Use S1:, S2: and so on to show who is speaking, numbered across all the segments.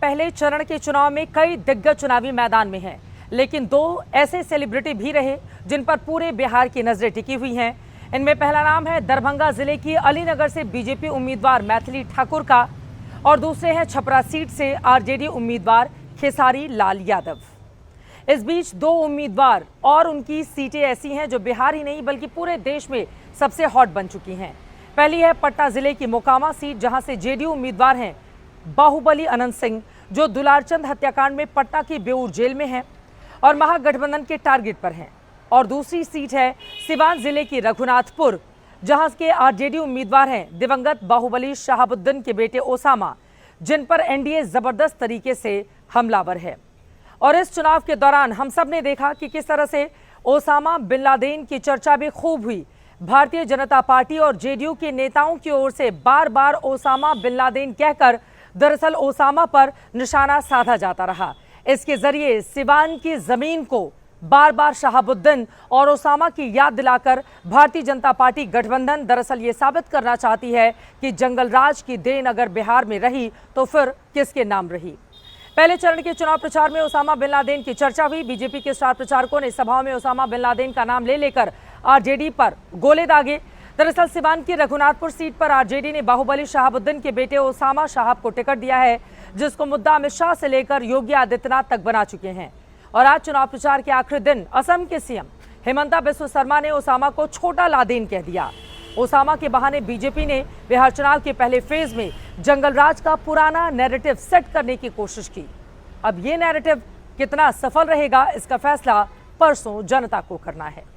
S1: पहले चरण के चुनाव में कई दिग्गज चुनावी मैदान में हैं, लेकिन दो ऐसे सेलिब्रिटी भी रहे जिन पर पूरे बिहार की नजरें टिकी हुई हैं। इनमें पहला नाम है दरभंगा जिले की अलीनगर से बीजेपी उम्मीदवार मैथिली ठाकुर का और दूसरे हैं छपरा सीट से आरजेडी उम्मीदवार खेसारी लाल यादव। इस बीच दो उम्मीदवार और उनकी सीटें ऐसी हैं जो बिहार ही नहीं बल्कि पूरे देश में सबसे हॉट बन चुकी हैं। पहली है पटना जिले की मोकामा सीट, जहां से जेडीयू उम्मीदवार हैं बाहुबली अनंत सिंह, जो दुलारचंद हत्याकांड में पटना की बेऊर जेल में हैं और महागठबंधन के टारगेट पर हैं। और दूसरी सीट है सिवान जिले की रघुनाथपुर, जहां के आरजेडी उम्मीदवार हैं दिवंगत बाहुबली शहाबुद्दीन के बेटे ओसामा, जिन पर एनडीए जबरदस्त तरीके से हमलावर है। और इस चुनाव के दौरान हम सब ने देखा कि किस तरह से ओसामा बिन लादेन की चर्चा भी खूब हुई। भारतीय जनता पार्टी और जेडीयू के नेताओं की ओर से बार बार ओसामा बिन लादेन कहकर दरअसल ओसामा पर निशाना साधा जाता रहा। इसके जरिए सिवान की जमीन को बार बार शहाबुद्दीन और ओसामा की याद दिलाकर भारतीय जनता पार्टी गठबंधन दरअसल ये साबित करना चाहती है कि जंगल राज की देन अगर बिहार में रही तो फिर किसके नाम रही। पहले चरण के चुनाव प्रचार में ओसामा बिन लादेन की चर्चा हुई। बीजेपी के स्टार प्रचारकों ने सभाओं में ओसामा बिन लादेन का नाम ले लेकर आरजेडी पर गोले दागे। दरअसल सिवान की रघुनाथपुर सीट पर आरजेडी ने बाहुबली शहाबुद्दीन के बेटे ओसामा शाहब को टिकट दिया है, जिसको मुद्दा अमित शाह से लेकर योगी आदित्यनाथ तक बना चुके हैं। और आज चुनाव प्रचार के आखिरी दिन असम के सीएम हेमंता बिस्वा शर्मा ने ओसामा को छोटा लादेन कह दिया। ओसामा के बहाने बीजेपी ने बिहार चुनाव के पहले फेज में जंगल राज का पुराना नैरेटिव सेट करने की कोशिश की। अब ये नैरेटिव कितना सफल रहेगा, इसका फैसला परसों जनता को करना है।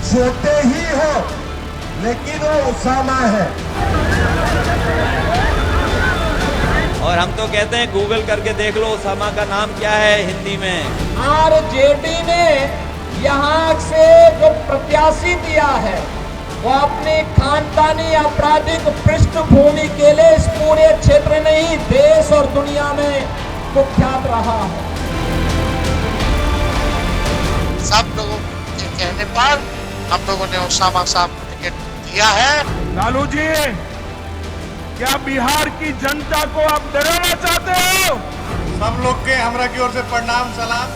S2: छोटे ही हो लेकिन वो ओसामा है।
S3: और हम तो कहते हैं गूगल करके देख लो ओसामा का नाम क्या है हिंदी में।
S4: आरजेडी ने यहाँ से जो प्रत्याशी दिया है वो अपनी खानदानी आपराधिक पृष्ठभूमि के लिए इस पूरे क्षेत्र नहीं देश और दुनिया में कुख्यात रहा है।
S5: सब लोगों के कहने पर हम लोगों ने ओसामा साहब को टिकट दिया है।
S2: लालू जी, क्या बिहार की जनता को आप डराना चाहते हो?
S5: सब लोग के हमरा की ओर से प्रणाम सलाम।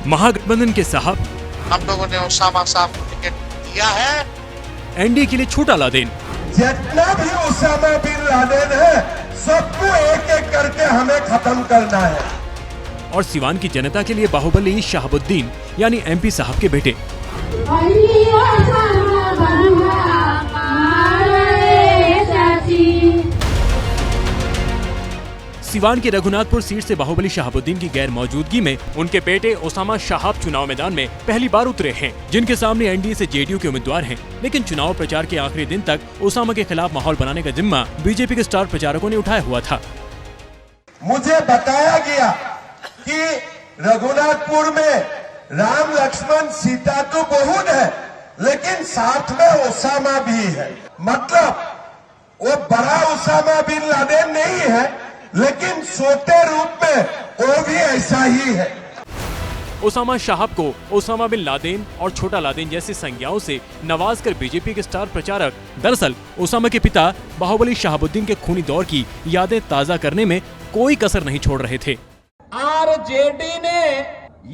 S6: महागठबंधन के साहब
S5: हम लोगों ने ओसामा साहब को टिकट दिया है।
S6: एनडीए के लिए छोटा लादेन।
S2: जितना भी ओसामा बिन लादेन है सबको एक एक करके हमें खत्म करना है।
S6: और सिवान की जनता के लिए बाहुबली शहाबुद्दीन यानी एमपी साहब के बेटे। सिवान की रघुनाथपुर सीट से बाहुबली शहाबुद्दीन की गैर मौजूदगी में उनके बेटे ओसामा शाहब चुनाव मैदान में पहली बार उतरे हैं, जिनके सामने एनडीए से जेडीयू के उम्मीदवार हैं। लेकिन चुनाव प्रचार के आखिरी दिन तक ओसामा के खिलाफ माहौल बनाने का जिम्मा बीजेपी के स्टार प्रचारकों ने उठाया हुआ था।
S2: मुझे बताया गया कि रघुनाथपुर में राम लक्ष्मण सीता तो बहुत है लेकिन साथ में ओसामा भी है। मतलब वो बड़ा ओसामा बिन लादेन नहीं है लेकिन छोटे रूप में वो भी ऐसा ही है।
S6: ओसामा शाहब को ओसामा बिन लादेन और छोटा लादेन जैसी संज्ञाओं से नवाज कर बीजेपी के स्टार प्रचारक दरअसल ओसामा के पिता बाहुबली शहाबुद्दीन के खूनी दौर की यादें ताजा करने में कोई कसर नहीं छोड़ रहे थे।
S4: आरजेडी ने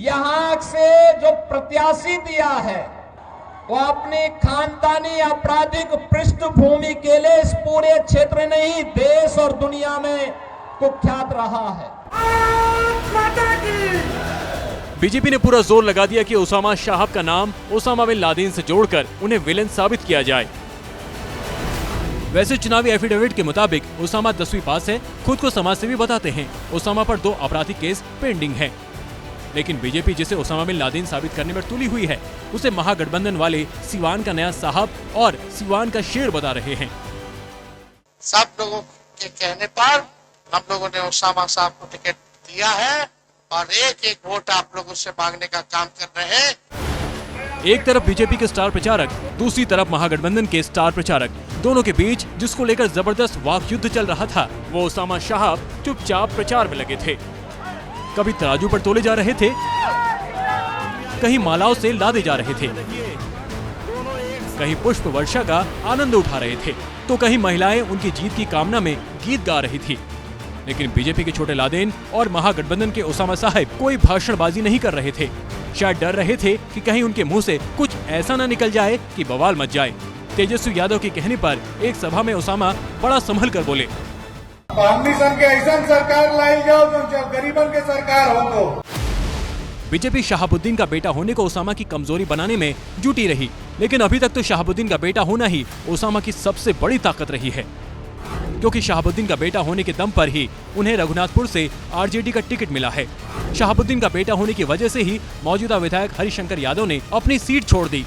S4: यहाँ से जो प्रत्याशी दिया है वो अपनी खानदानी आपराधिक पृष्ठभूमि के लिए इस पूरे क्षेत्र नहीं देश और दुनिया में कुख्यात रहा है।
S6: बीजेपी ने पूरा जोर लगा दिया कि ओसामा शाहब का नाम ओसामा बिन लादेन से जोड़कर उन्हें विलेन साबित किया जाए। वैसे चुनावी एफिडेविट के मुताबिक ओसामा 10वीं पास है, खुद को समाजसेवी बताते हैं। ओसामा पर 2 आपराधिक केस पेंडिंग है, लेकिन बीजेपी जिसे ओसामा बिन लादेन साबित करने में तुली हुई है उसे महागठबंधन वाले सिवान का नया साहब और सिवान का शेर बता रहे हैं।
S5: सब लोगों के कहने पर हम लोगों ने ओसामा साहब को टिकट दिया है और एक एक वोट आप लोगों से मांगने का काम कर रहे हैं।
S6: एक तरफ बीजेपी के स्टार प्रचारक, दूसरी तरफ महागठबंधन के स्टार प्रचारक दोनों के बीच जिसको लेकर जबरदस्त वाक युद्ध चल रहा था, वो ओसामा साहब चुपचाप प्रचार में लगे थे। कभी तराजू पर तोले जा रहे थे, कहीं मालाओं से लादे जा रहे थे, कहीं पुष्प वर्षा का आनंद उठा रहे थे, तो कहीं महिलाएं उनकी जीत की कामना में गीत गा रही थी। लेकिन बीजेपी के छोटे लादेन और महागठबंधन के ओसामा साहब कोई भाषणबाजी नहीं कर रहे थे। शायद डर रहे थे कि कहीं उनके मुंह से कुछ ऐसा न निकल जाए कि बवाल मच जाए। तेजस्वी यादव के कहने पर एक सभा में ओसामा बड़ा संभल कर बोले,
S7: हमनी सन के ऐसा सरकार लाई जाओ तो गरीबन के सरकार हो तो।
S6: बीजेपी शहाबुद्दीन का बेटा होने को ओसामा की कमजोरी बनाने में जुटी रही, लेकिन अभी तक तो शहाबुद्दीन का बेटा होना ही ओसामा की सबसे बड़ी ताकत रही है, क्योंकि शहाबुद्दीन का बेटा होने के दम पर ही उन्हें रघुनाथपुर से आरजेडी का टिकट मिला है। शहाबुद्दीन का बेटा होने की वजह से ही मौजूदा विधायक हरिशंकर यादव ने अपनी सीट छोड़ दी।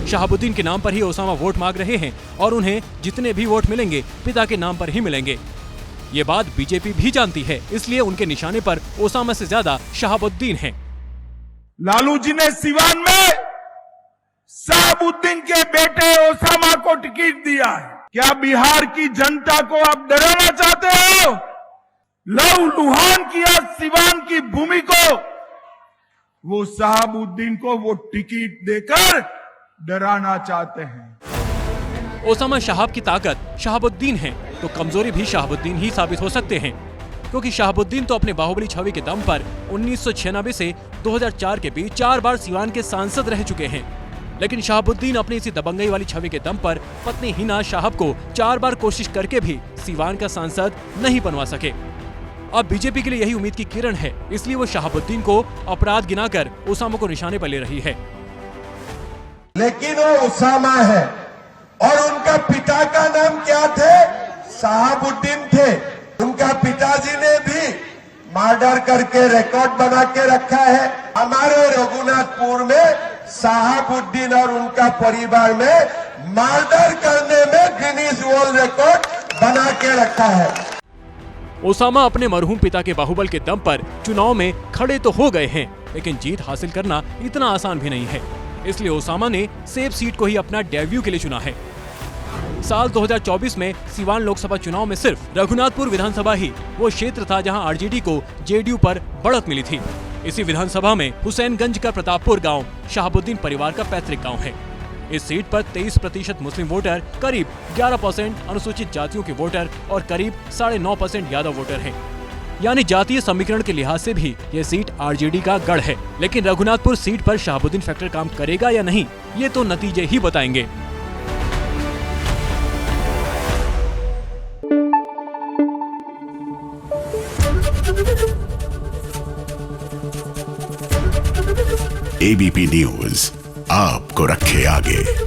S6: शहाबुद्दीन के नाम पर ही ओसामा वोट मांग रहे हैं और उन्हें जितने भी वोट मिलेंगे पिता के नाम पर ही मिलेंगे। ये बात बीजेपी भी जानती है, इसलिए उनके निशाने पर ओसामा से ज्यादा शहाबुद्दीन हैं।
S7: लालू जी ने सिवान में शहाबुद्दीन के बेटे ओसामा को टिकट दिया है। क्या बिहार की जनता को आप डराना चाहते हो? लहू लुहान किया सिवान की भूमि को, वो शहाबुद्दीन को वो टिकट देकर डराना चाहते हैं।
S6: ओसामा साहब की ताकत शहाबुद्दीन है तो कमजोरी भी शहाबुद्दीन ही साबित हो सकते हैं, क्योंकि शहाबुद्दीन तो अपने बाहुबली छवि के दम पर 1996 से 2004 के बीच 4 बार सिवान के सांसद रह चुके हैं। लेकिन शहाबुद्दीन अपनी इसी दबंगई वाली छवि के दम पर पत्नी हिना साहब को 4 बार कोशिश करके भी सिवान का सांसद नहीं बनवा सके। अब बीजेपी के लिए यही उम्मीद की किरण है, इसलिए वो शहाबुद्दीन को अपराध गिनाकर ओसामा को निशाने पर ले रही है।
S2: लेकिन वो ओसामा है और उनका पिता का नाम क्या थे? शहाबुद्दीन थे। उनका पिताजी ने भी मर्डर करके रिकॉर्ड बना के रखा है। हमारे रघुनाथपुर में शहाबुद्दीन और उनका परिवार में मर्डर करने में गिनीज वर्ल्ड रिकॉर्ड बना के रखा है।
S6: ओसामा अपने मरहूम पिता के बाहुबल के दम पर चुनाव में खड़े तो हो गए हैं, लेकिन जीत हासिल करना इतना आसान भी नहीं है। इसलिए ओसामा ने सेफ सीट को ही अपना डेब्यू के लिए चुना है। साल 2024 में सिवान लोकसभा चुनाव में सिर्फ रघुनाथपुर विधानसभा ही वो क्षेत्र था जहां आरजेडी को जेडीयू पर बढ़त मिली थी। इसी विधानसभा में हुसैनगंज का प्रतापपुर गांव शहाबुद्दीन परिवार का पैतृक गांव है। इस सीट पर 23% मुस्लिम वोटर, करीब 11% अनुसूचित जातियों के वोटर और करीब 9.5% यादव वोटर हैं। यानी जातीय समीकरण के लिहाज से भी यह सीट आरजेडी का गढ़ है। लेकिन रघुनाथपुर सीट पर शहाबुद्दीन फैक्टर काम करेगा या नहीं, ये तो नतीजे ही बताएंगे।
S8: एबीपी न्यूज आपको रखे आगे।